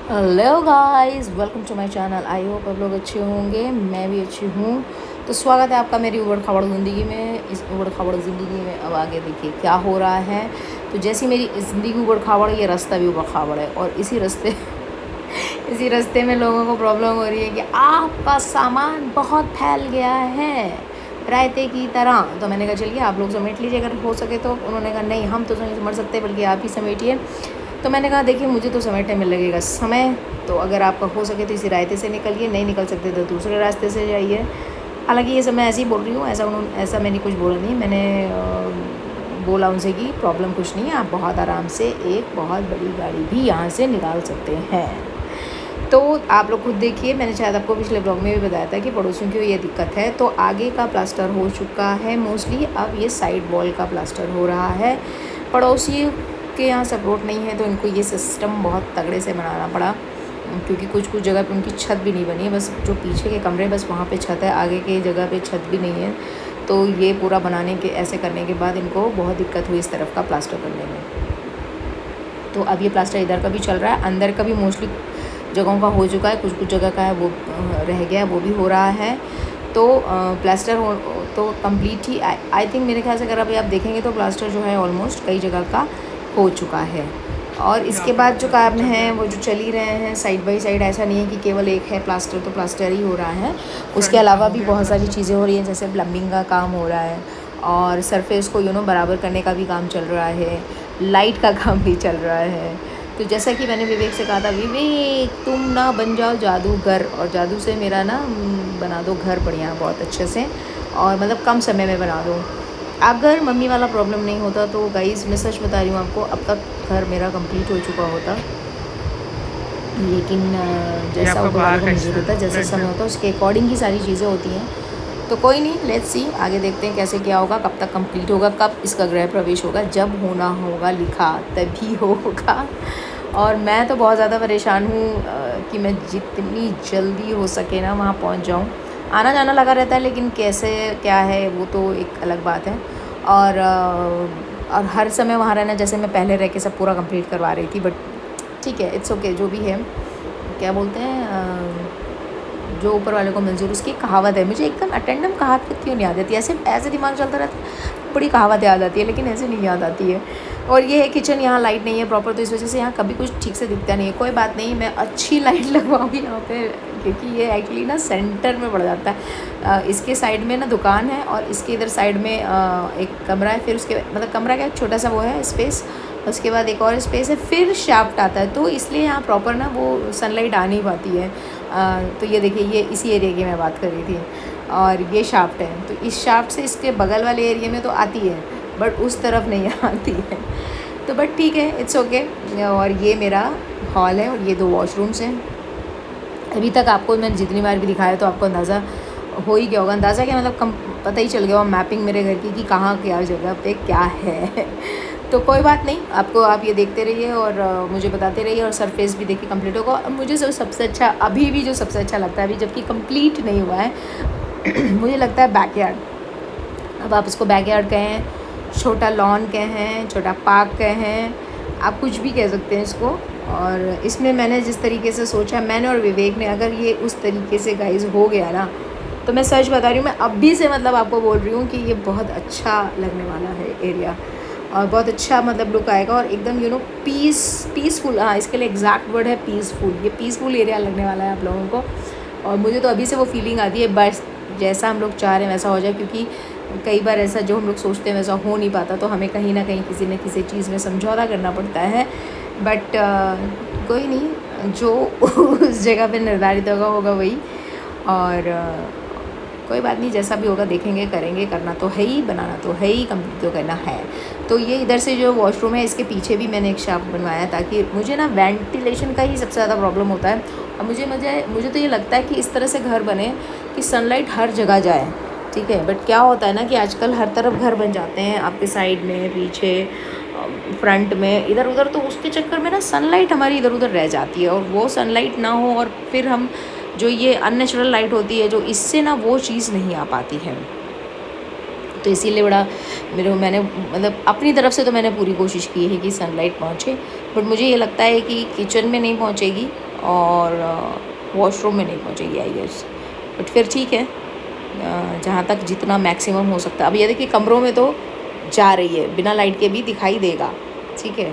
Hello guys, welcome to my channel. I hope आप लोग अच्छे होंगे, मैं भी अच्छी हूँ। तो स्वागत है आपका मेरी उबड़ खाबड़ ज़िंदगी में। इस उबड़ खाबड़ ज़िंदगी में अब आगे देखिए क्या हो रहा है। तो जैसी मेरी ज़िंदगी उबड़ खाबड़ है, ये रास्ता भी उबड़ खाबड़ है। और इसी रास्ते में लोगों को प्रॉब्लम हो रही है कि आपका सामान बहुत फैल गया है रायते की तरह। तो मैंने कहा चलिए आप लोग समेट लीजिए अगर हो सके तो। उन्होंने कहा नहीं, हम तो नहीं समझ सकते, बल्कि आप ही समेटिए। तो मैंने कहा देखिए, मुझे तो समेटने में लगेगा समय, तो अगर आपका हो सके तो इसी रास्ते से निकलिए, नहीं निकल सकते तो दूसरे रास्ते से जाइए। हालांकि ये सब मैं ऐसे ही बोल रही हूँ, ऐसा मैंने कुछ बोला नहीं। मैंने बोला उनसे कि प्रॉब्लम कुछ नहीं है, आप बहुत आराम से एक बहुत बड़ी गाड़ी भी यहाँ से निकाल सकते हैं। तो आप लोग खुद देखिए, मैंने शायद आपको पिछले ब्लॉग में भी बताया था कि पड़ोसियों की ये दिक्कत है। तो आगे का प्लास्टर हो चुका है मोस्टली, अब ये साइड वॉल का प्लास्टर हो रहा है। पड़ोसी के यहाँ सपोर्ट नहीं है, तो इनको ये सिस्टम बहुत तगड़े से बनाना पड़ा, क्योंकि कुछ कुछ जगह पे उनकी छत भी नहीं बनी है। बस जो पीछे के कमरे, बस वहाँ पे छत है, आगे के जगह पे छत भी नहीं है। तो ये पूरा बनाने के ऐसे करने के बाद इनको बहुत दिक्कत हुई इस तरफ का प्लास्टर करने में। तो अब ये प्लास्टर इधर का भी चल रहा है, अंदर का भी मोस्टली जगहों का हो चुका है, कुछ कुछ जगह का है वो रह गया, वो भी हो रहा है। तो प्लास्टर हो तो कंप्लीट ही आई थिंक, मेरे ख्याल से अगर अभी आप देखेंगे तो प्लास्टर जो है ऑलमोस्ट कई जगह का हो चुका है। और इसके बाद जो काम है वो जो चल ही रहे हैं साइड बाय साइड। ऐसा नहीं है कि केवल एक है प्लास्टर, तो प्लास्टर ही हो रहा है। उसके अलावा भी बहुत सारी चीज़ें हो रही हैं, जैसे प्लम्बिंग का काम हो रहा है, और सरफेस को बराबर करने का भी काम चल रहा है, लाइट का काम भी चल रहा है। तो जैसा कि मैंने विवेक से कहा था, विवेक तुम ना बन जाओ जादूगर, और जादू से मेरा ना बना दो घर बढ़िया बहुत अच्छे से, और मतलब कम समय में बना दो। अगर मम्मी वाला प्रॉब्लम नहीं होता तो गाइस, मैं सच बता रही हूँ आपको, अब तक घर मेरा कंप्लीट हो चुका होता। लेकिन जैसा ऊपर वाले को मंजूर होता है, जैसा समय होता है, उसके अकॉर्डिंग ही सारी चीज़ें होती हैं। तो कोई नहीं, लेट्स सी, आगे देखते हैं कैसे क्या होगा, कब तक कंप्लीट होगा, कब इसका गृह प्रवेश होगा। जब होना होगा लिखा तभी होगा। और मैं तो बहुत ज़्यादा परेशान हूँ कि मैं जितनी जल्दी हो सके ना वहाँ पहुँच जाऊँ। आना जाना लगा रहता है, लेकिन कैसे क्या है वो तो एक अलग बात है। और हर समय वहाँ रहना, जैसे मैं पहले रह के सब पूरा कंप्लीट करवा रही थी, बट ठीक है, इट्स ओके, जो भी है। क्या बोलते हैं, जो ऊपर वाले को मंजूर, उसकी कहावत है। मुझे एकदम अटेंडम कहावत क्यों नहीं याद आती, ऐसे ऐसे दिमाग चलता रहता है, बड़ी कहावत याद आती है, लेकिन ऐसे नहीं याद आती है। और ये है किचन, यहाँ लाइट नहीं है प्रॉपर, तो इस वजह से यहाँ कभी कुछ ठीक से दिखता नहीं है। कोई बात नहीं, मैं अच्छी लाइट लगवाऊँगी यहाँ पे, क्योंकि ये एक्चुअली ना सेंटर में पड़ जाता है। इसके साइड में ना दुकान है, और इसके इधर साइड में एक कमरा है, फिर उसके मतलब कमरा क्या, छोटा सा वो है स्पेस, उसके बाद एक और स्पेस है, फिर शाफ्ट आता है। तो इसलिए यहाँ प्रॉपर ना वो सनलाइट आ नहीं पाती है। तो ये देखिए, ये इसी एरिया की मैं बात कर रही थी, और ये शाफ्ट है, तो इस शाफ्ट से इसके बगल वाले एरिया में तो आती है, बट उस तरफ नहीं आती है। तो बट ठीक है, इट्स ओके। और ये मेरा हॉल है, और ये 2 वॉशरूम्स हैं। अभी तक आपको मैंने जितनी बार भी दिखाया, तो आपको अंदाज़ा हो ही गया होगा। अंदाज़ा क्या मतलब, कम पता ही चल गया होगा मैपिंग मेरे घर की, कि कहाँ क्या जगह पे क्या है। तो कोई बात नहीं, आपको आप ये देखते रहिए और मुझे बताते रहिए, और सरफेस भी देखिए कंप्लीट होगा। और मुझे सबसे अच्छा, अभी भी जो सबसे अच्छा लगता है, अभी जबकि कंप्लीट नहीं हुआ है, मुझे लगता है बैकयार्ड। अब आप इसको बैकयार्ड कहें, छोटा लॉन कहें, छोटा पार्क कहें, आप कुछ भी कह सकते हैं इसको। और इसमें मैंने जिस तरीके से सोचा, मैंने और विवेक ने, अगर ये उस तरीके से गाइस हो गया ना, तो मैं सच बता रही हूँ, मैं अभी से मतलब आपको बोल रही हूँ कि ये बहुत अच्छा लगने वाला है एरिया, और बहुत अच्छा मतलब लुक आएगा, और एकदम पीसफुल, हाँ इसके लिए एग्जैक्ट वर्ड है पीसफुल। ये पीसफुल एरिया लगने वाला है आप लोगों को, और मुझे तो अभी से वो फीलिंग आती है, बस जैसा हम लोग चाह रहे हैं वैसा हो जाए। क्योंकि कई बार ऐसा जो हम लोग सोचते हैं वैसा हो नहीं पाता, तो हमें कहीं ना कहीं किसी न किसी चीज़ में समझौता करना पड़ता है। बट कोई नहीं, जो उस जगह पे निर्धारित होगा वही। और कोई बात नहीं, जैसा भी होगा देखेंगे, करेंगे, करना तो है ही, बनाना तो है ही, कंप्लीट तो करना है। तो ये इधर से जो वॉशरूम है, इसके पीछे भी मैंने एक शाफ्ट बनवाया, ताकि मुझे ना वेंटिलेशन का ही सबसे ज़्यादा प्रॉब्लम होता है। और मुझे तो ये लगता है कि इस तरह से घर बने कि सनलाइट हर जगह जाए, ठीक है। बट क्या होता है ना कि आजकल हर तरफ घर बन जाते हैं, आपके साइड में, पीछे, फ्रंट में, इधर उधर, तो उसके चक्कर में ना सनलाइट हमारी इधर उधर रह जाती है, और वो सनलाइट ना हो, और फिर हम जो ये अननेचुरल लाइट होती है जो, इससे ना वो चीज़ नहीं आ पाती है। तो इसीलिए बड़ा मैंने मतलब अपनी तरफ से तो मैंने पूरी कोशिश की है कि सनलाइट पहुँचे, बट मुझे ये लगता है कि किचन में नहीं पहुँचेगी, और वॉशरूम में नहीं पहुँचेगी आई गेस, बट फिर ठीक है, जहाँ तक जितना मैक्सिमम हो सकता है। अब ये देखिए कमरों में तो जा रही है, बिना लाइट के भी दिखाई देगा, ठीक है।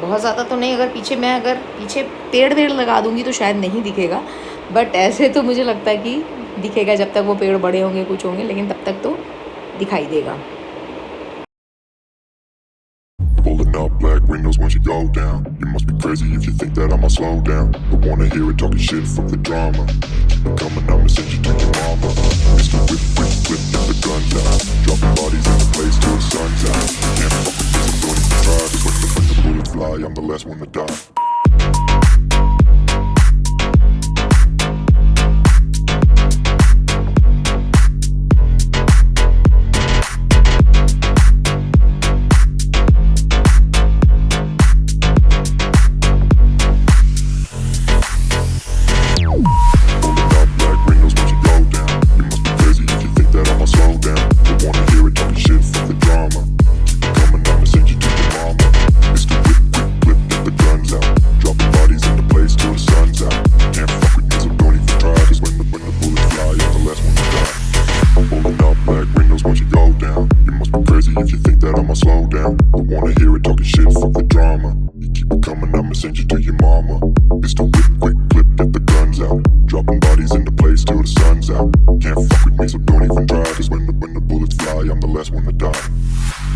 बहुत ज़्यादा तो नहीं, अगर पीछे पेड़ वेड़ लगा दूँगी तो शायद नहीं दिखेगा, बट ऐसे तो मुझे लगता है कि दिखेगा जब तक वो पेड़ बड़े होंगे, कुछ होंगे, लेकिन तब तक तो दिखाई देगा। Pulling up black windows once you go down. You must be crazy if you think that I'ma slow down. Don't wanna hear it talking shit, fuck the drama. Keep it coming, I'ma send you to your mama. Mr. Whip, whip, whip, get the guns out. Dropping bodies in the place till the sun's out. Can't fuck with this, don't even try. 'Cause when the bullets fly, I'm the last one to die. Send you to your mama. Pistol whip, quick clip, get the guns out. Dropping bodies into place till the sun's out. Can't fuck with me, so don't even try. 'Cause when the bullets fly, I'm the last one to die.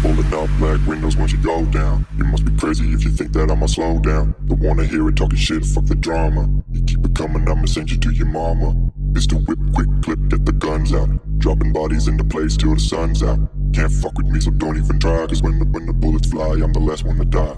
Pulling up black windows once you go down. You must be crazy if you think that I'ma slow down. Don't wanna hear it talking shit, fuck the drama. You keep it coming, I'ma send you to your mama. Pistol whip, quick clip, get the guns out. Dropping bodies into place till the sun's out. Can't fuck with me, so don't even try. 'Cause when the bullets fly, I'm the last one to die.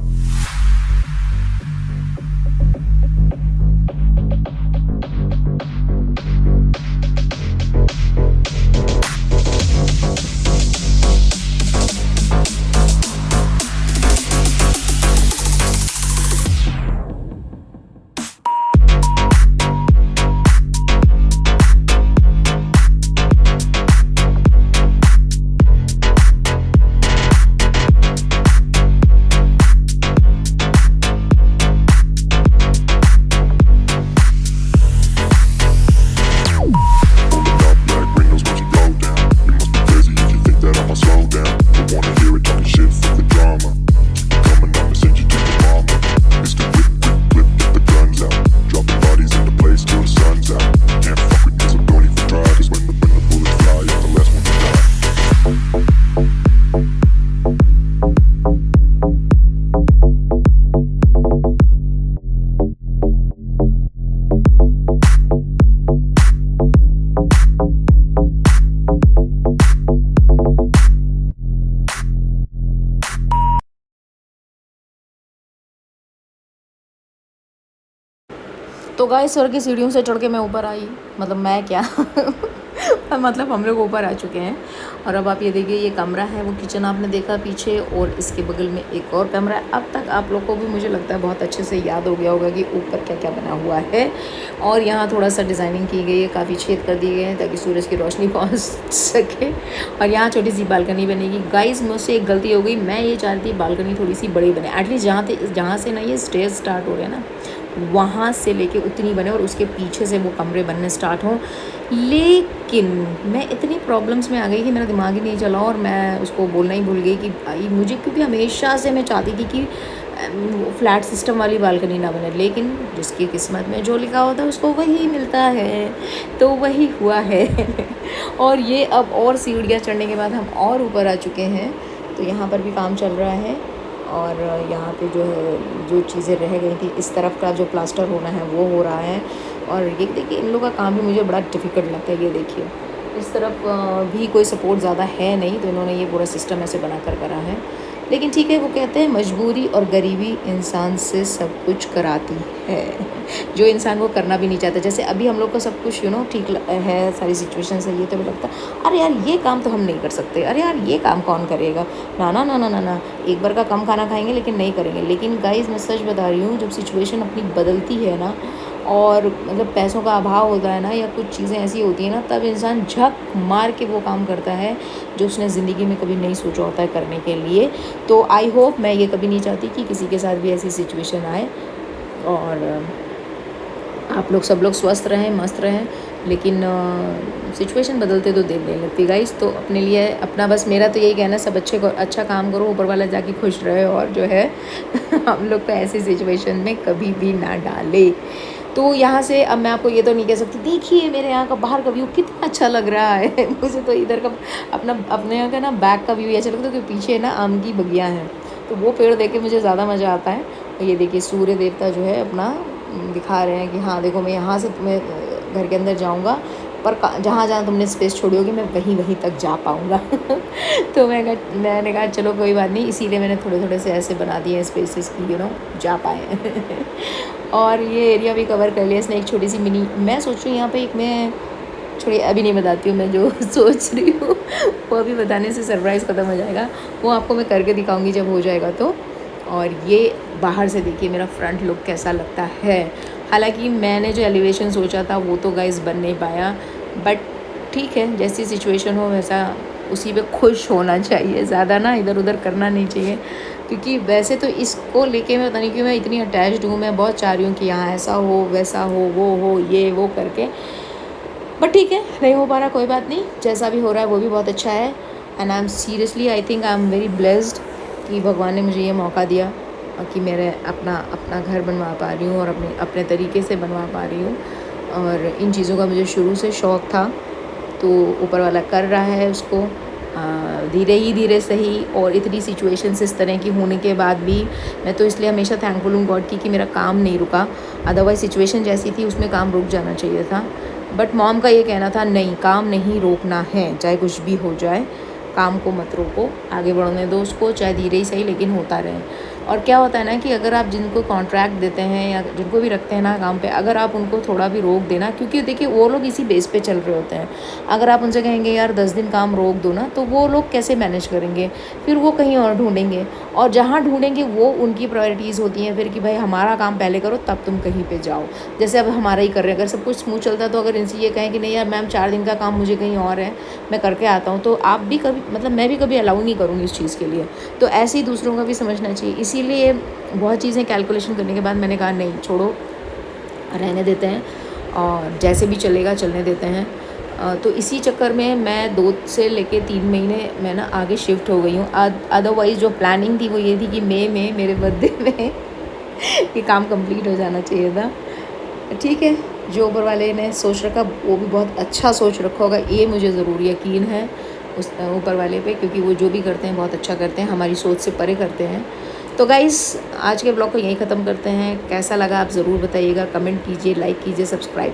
तो guys स्वर की सीढ़ियों से चढ़ के मैं ऊपर आई, मतलब मैं क्या मतलब हम लोग ऊपर आ चुके हैं। और अब आप ये देखिए, ये कमरा है, वो किचन आपने देखा पीछे, और इसके बगल में एक और कमरा है। अब तक आप लोग को भी मुझे लगता है बहुत अच्छे से याद हो गया होगा कि ऊपर क्या क्या बना हुआ है। और यहाँ थोड़ा सा डिज़ाइनिंग की गई है, काफ़ी छेद कर दिए गए हैं ताकि सूरज की रोशनी पहुँच सके। और यहाँ छोटी सी बालकनी बनेगी। गाइस मुझसे एक गलती हो गई, मैं ये चाह रही थी बालकनी थोड़ी सी बड़ी बने, एटलीस्ट जहाँ से ना ये स्टेज स्टार्ट हो रहे हैं ना, वहाँ से लेके उतनी बने और उसके पीछे से वो कमरे बनने स्टार्ट हों। लेकिन मैं इतनी प्रॉब्लम्स में आ गई कि मेरा दिमाग ही नहीं चला, और मैं उसको बोलना ही भूल गई कि भाई मुझे, क्योंकि हमेशा से मैं चाहती थी कि फ्लैट सिस्टम वाली बालकनी ना बने, लेकिन जिसकी किस्मत में जो लिखा होता है उसको वही मिलता है, तो वही हुआ है। और ये अब और सीढ़ियाँ चढ़ने के बाद हम और ऊपर आ चुके हैं। तो यहाँ पर भी काम चल रहा है, और यहाँ पे जो है, जो चीज़ें रह गई थी, इस तरफ का जो प्लास्टर होना है वो हो रहा है। और ये देखिए, इन लोगों का काम भी मुझे बड़ा डिफ़िकल्ट लगता है। ये देखिए, इस तरफ भी कोई सपोर्ट ज़्यादा है नहीं, तो इन्होंने ये पूरा सिस्टम ऐसे बना कर करा है। लेकिन ठीक है, वो कहते हैं मजबूरी और गरीबी इंसान से सब कुछ कराती है, जो इंसान वो करना भी नहीं चाहता। जैसे अभी हम लोग का सब कुछ ठीक है, सारी सिचुएशन सही है, तो भी लगता है अरे यार ये काम तो हम नहीं कर सकते, अरे यार ये काम कौन करेगा, ना ना ना ना ना ना, एक बार का कम खाना खाएंगे लेकिन नहीं करेंगे। लेकिन गाइस मैं सच बता रही हूँ, जब सिचुएशन अपनी बदलती है ना, और मतलब पैसों का अभाव होता है ना, या कुछ चीज़ें ऐसी होती हैं ना, तब इंसान झक मार के वो काम करता है जो उसने ज़िंदगी में कभी नहीं सोचा होता है करने के लिए। तो आई होप, मैं ये कभी नहीं चाहती कि किसी के साथ भी ऐसी सिचुएशन आए। और आप लोग सब लोग स्वस्थ रहें, मस्त रहें, लेकिन सिचुएशन बदलते तो देर नहीं लगती गाइस। तो अपने लिए अपना, बस मेरा तो यही कहना है, सब अच्छा काम करो, ऊपर वाला जाके खुश रहे, और जो है हम लोग को ऐसी सिचुएशन में कभी भी ना डाले। तो यहाँ से अब मैं आपको ये तो नहीं कह सकती देखिए मेरे यहाँ का बाहर का व्यू कितना अच्छा लग रहा है मुझे तो इधर का अपने यहाँ का ना बैक का व्यू ये अच्छा लगता है, क्योंकि पीछे ना आम की बगियाँ हैं, तो वो पेड़ देख के मुझे ज़्यादा मज़ा आता है। और ये देखिए सूर्य देवता जो है अपना दिखा रहे हैं कि हाँ देखो, मैं यहाँ से तुम्हें घर के अंदर जाऊँगा, पर जहाँ जहाँ तुमने स्पेस छोड़ी होगी मैं वहीं तक जा पाऊँगा तो मैंने कहा चलो कोई बात नहीं, इसीलिए मैंने थोड़े से ऐसे बना दिए हैं स्पेसेस की जा पाए और ये एरिया भी कवर कर लिया इसने। एक छोटी सी मिनी, मैं सोच रही हूँ यहाँ पे एक, मैं छोड़ी अभी नहीं बताती हूँ मैं जो सोच रही हूँ वो अभी बताने से सरप्राइज़ ख़त्म हो जाएगा, वो आपको मैं करके दिखाऊंगी जब हो जाएगा तो। और ये बाहर से देखिए मेरा फ्रंट लुक कैसा लगता है। हालांकि मैंने जो एलिवेशन सोचा था वो तो गाइस बन नहीं पाया, बट ठीक है, जैसी सिचुएशन हो वैसा उसी पे खुश होना चाहिए, ज़्यादा ना इधर उधर करना नहीं चाहिए। क्योंकि वैसे तो इसको लेके मैं पता नहीं क्यों मैं इतनी अटैच्ड हूँ, मैं बहुत चाह रही हूँ कि यहाँ ऐसा हो वैसा हो वो हो ये वो करके, बट ठीक है नहीं हो पा रहा, कोई बात नहीं, जैसा भी हो रहा है वो भी बहुत अच्छा है। And I am seriously, I think I am very blessed कि भगवान ने मुझे ये मौका दिया कि मेरे अपना घर बनवा पा रही हूँ और अपने तरीके से बनवा पा रही हूँ। और इन चीज़ों का मुझे शुरू से शौक़ था, तो ऊपर वाला कर रहा है उसको धीरे सही। और इतनी सिचुएशंस इस तरह की होने के बाद भी मैं तो इसलिए हमेशा थैंकफुल हूँ गॉड की कि मेरा काम नहीं रुका, अदरवाइज़ सिचुएशन जैसी थी उसमें काम रुक जाना चाहिए था। बट मॉम का ये कहना था नहीं, काम नहीं रोकना है, चाहे कुछ भी हो जाए काम को मत रोको, आगे बढ़ने दो उसको, चाहे धीरे ही सही लेकिन होता रहे। और क्या होता है ना कि अगर आप जिनको कॉन्ट्रैक्ट देते हैं या जिनको भी रखते हैं ना काम पे, अगर आप उनको थोड़ा भी रोक देना, क्योंकि देखिए वो लोग इसी बेस पे चल रहे होते हैं, अगर आप उनसे कहेंगे यार 10 दिन काम रोक दो ना, तो वो लोग कैसे मैनेज करेंगे, फिर वो कहीं और ढूंढेंगे, और जहाँ ढूंढेंगे वो उनकी प्रायोरिटीज़ होती हैं फिर कि भाई हमारा काम पहले करो तब तुम कहीं पर जाओ। जैसे अब हमारा ही कर रहे हैं, अगर सब कुछ स्मूथ चलता है तो अगर इनसे ये कहें कि नहीं यार मैम 4 दिन का काम मुझे कहीं और है, मैं करके आता हूँ, तो आप भी कभी, मतलब मैं भी कभी अलाउ नहीं करूँगी इस चीज़ के लिए। तो ऐसे ही दूसरों का भी समझना चाहिए। इसीलिए बहुत चीज़ें कैलकुलेशन करने के बाद मैंने कहा नहीं छोड़ो, रहने देते हैं और जैसे भी चलेगा चलने देते हैं। तो इसी चक्कर में मैं 2 से लेके 3 महीने मैं ना आगे शिफ्ट हो गई हूँ। अदरवाइज़ जो प्लानिंग थी वो ये थी कि मई में मेरे बर्थडे में ये काम कंप्लीट हो जाना चाहिए था। ठीक है, जो ऊपर वाले ने सोच रखा वो भी बहुत अच्छा सोच रखा होगा, ये मुझे ज़रूर यकीन है उस ऊपर वाले पे, क्योंकि वो जो भी करते हैं बहुत अच्छा करते हैं, हमारी सोच से परे करते हैं। तो गाइस आज के ब्लॉग को यहीं ख़त्म करते हैं। कैसा लगा आप ज़रूर बताइएगा, कमेंट कीजिए, लाइक कीजिए, सब्सक्राइब